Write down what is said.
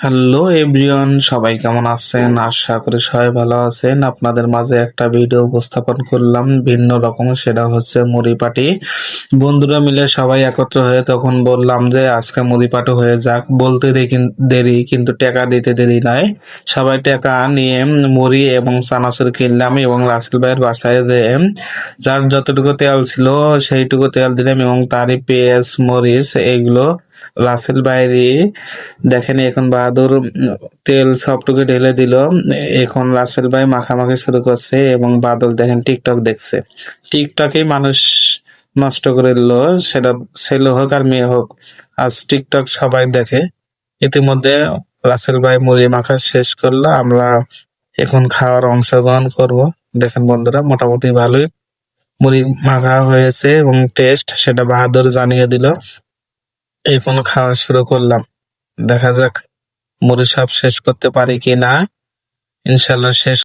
Hello everyone, সবাই কেমন আছেন? আশা করি সবাই ভালো আছেন। আপনাদের মাঝে একটা ভিডিও উপস্থাপন করলাম ভিন্ন রকম, সেটা হচ্ছে মুড়ি পাটি। বন্ধুরা মিলে সবাই একত্র হয়ে তখন বললাম যে আজকে মুড়ি পাটি হয়ে যাক। বলতে দেরি কিন্তু টাকা দিতে দেরি নাই। সবাই টাকা নিয়ে মুড়ি এবং চানাচুর কিনলাম এবং রাসেল ভাইয়ের বাসায় যেয়ে যার যতটুকু তেল ছিল সেইটুকু তেল দিলাম এবং তারই পেঁয়াজ মরিচ এইগুলো রাসেল ভাইয়েরই দেখেন। এখন বাহাদুর তেল সবটুকু ঢেলে দিল। এখন রাসেল ভাই মাখামাখি শুরু করছে এবং বাদল দেখেন টিকটক দেখছে। টিকটকেই মানুষ নষ্ট করে দিল, সেটা ছেলে হোক আর মেয়ে হোক, আজ টিকটক সবাই দেখে। ইতিমধ্যে রাসেল ভাই মুড়ি মাখা শেষ করলো, আমরা এখন খাওয়ার অংশগ্রহণ করব। দেখেন বন্ধুরা, মোটামুটি ভালোই মুড়ি মাখা হয়েছে এবং টেস্ট সেটা বাহাদুর জানিয়ে দিল। এখন খাওয়া শুরু করলাম, দেখা যাক মুড়ি সব শেষ করতে পারি কি না। ইনশাল্লাহ শেষ